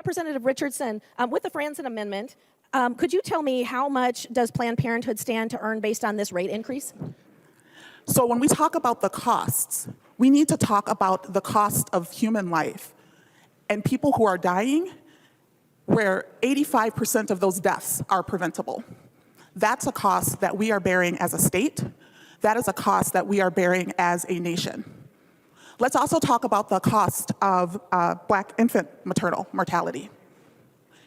Representative Richardson, with the Franzen Amendment, could you tell me how much does Planned Parenthood stand to earn based on this rate increase? So when we talk about the costs, we need to talk about the cost of human life and people who are dying, where 85% of those deaths are preventable. That's a cost that we are bearing as a state. That is a cost that we are bearing as a nation. Let's also talk about the cost of Black infant maternal mortality.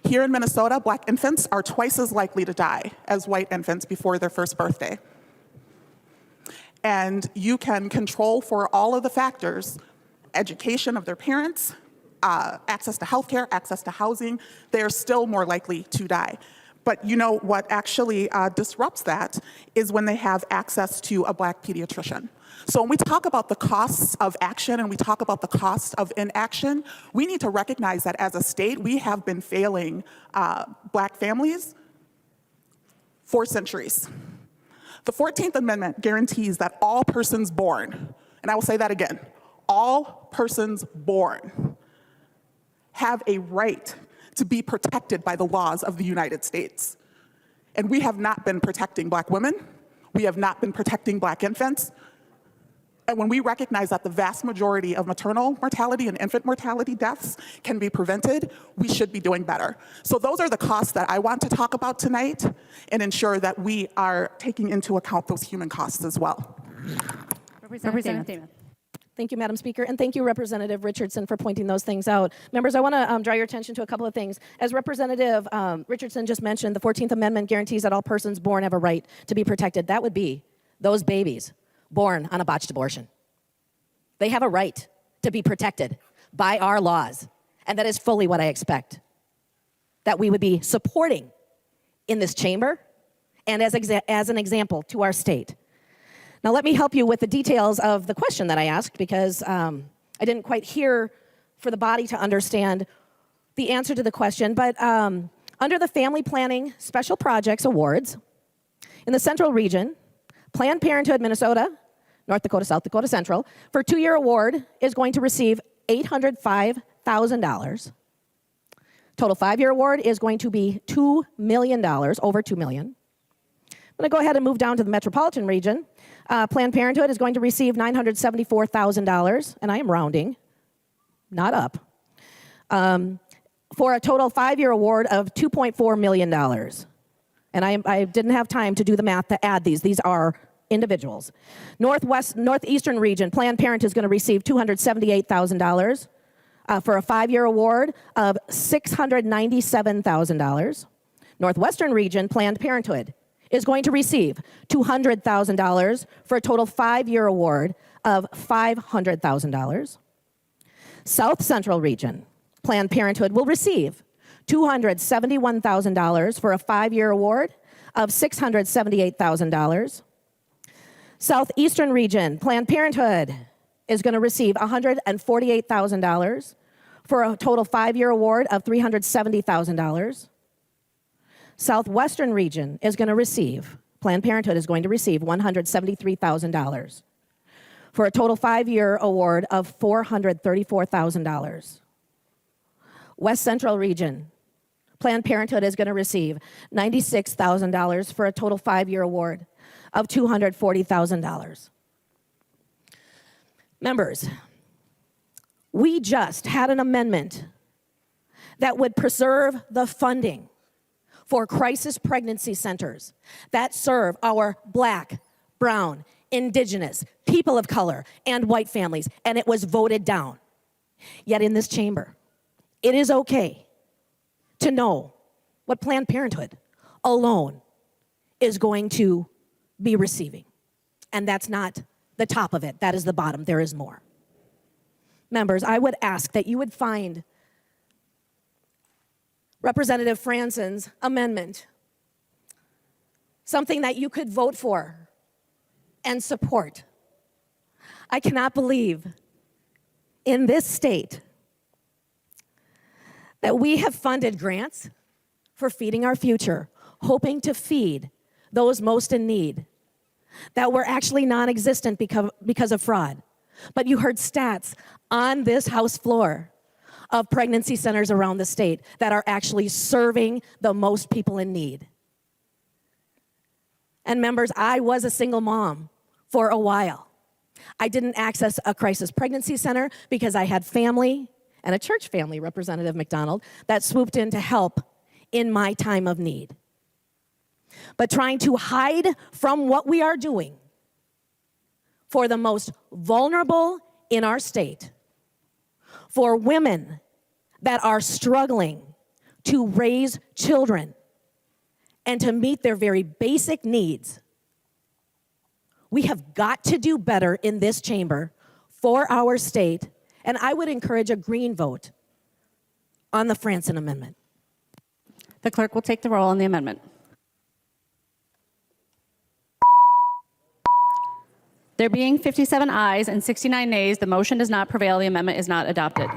Here in Minnesota, Black infants are twice as likely to die as white infants before their first birthday. And you can control for all of the factors, education of their parents, access to healthcare, access to housing, they are still more likely to die. But you know what actually disrupts that is when they have access to a Black pediatrician. So when we talk about the costs of action and we talk about the cost of inaction, we need to recognize that as a state, we have been failing Black families for centuries. The 14th Amendment guarantees that all persons born, and I will say that again, all persons born have a right to be protected by the laws of the United States. And we have not been protecting Black women. We have not been protecting Black infants. And when we recognize that the vast majority of maternal mortality and infant mortality deaths can be prevented, we should be doing better. So those are the costs that I want to talk about tonight and ensure that we are taking into account those human costs as well. Representative Davis. Thank you, Madam Speaker, and thank you, Representative Richardson, for pointing those things out. Members, I want to draw your attention to a couple of things. As Representative Richardson just mentioned, the 14th Amendment guarantees that all persons born have a right to be protected. That would be those babies born on a botched abortion. They have a right to be protected by our laws, and that is fully what I expect that we would be supporting in this chamber and as an example to our state. Now let me help you with the details of the question that I asked because I didn't quite hear for the body to understand the answer to the question, but under the Family Planning Special Projects Awards, in the Central Region, Planned Parenthood Minnesota, North Dakota, South Dakota Central, for a 2-year award is going to receive $805,000. Total 5-year award is going to be $2 million, over $2 million. I'm going to go ahead and move down to the metropolitan region. Planned Parenthood is going to receive $974,000, and I am rounding, not up, for a total 5-year award of $2.4 million. And I didn't have time to do the math to add these. These are individuals. Northeastern region, Planned Parenthood is going to receive $278,000 for a 5-year award of $697,000. Northwestern region, Planned Parenthood is going to receive $200,000 for a total 5-year award of $500,000. South Central region, Planned Parenthood will receive $271,000 for a 5-year award of $678,000. Southeastern region, Planned Parenthood is going to receive $148,000 for a total 5-year award of $370,000. Southwestern region is going to receive, Planned Parenthood is going to receive $173,000 for a total 5-year award of $434,000. West Central region, Planned Parenthood is going to receive $96,000 for a total 5-year award of $240,000. Members, we just had an amendment that would preserve the funding for crisis pregnancy centers that serve our Black, brown, indigenous, people of color, and white families, and it was voted down. Yet in this chamber, it is okay to know what Planned Parenthood alone is going to be receiving. And that's not the top of it, that is the bottom, there is more. Members, I would ask that you would find Representative Franzen's amendment something that you could vote for and support. I cannot believe in this state that we have funded grants for Feeding Our Future, hoping to feed those most in need, that were actually non-existent because of fraud. But you heard stats on this House floor of pregnancy centers around the state that are actually serving the most people in need. And members, I was a single mom for a while. I didn't access a crisis pregnancy center because I had family and a church family, Representative McDonald, that swooped in to help in my time of need. But trying to hide from what we are doing for the most vulnerable in our state, for women that are struggling to raise children and to meet their very basic needs, we have got to do better in this chamber for our state, and I would encourage a green vote on the Franson Amendment. The clerk will take the roll on the amendment. There being 57 ayes and 69 nays, the motion does not prevail. The amendment is not adopted.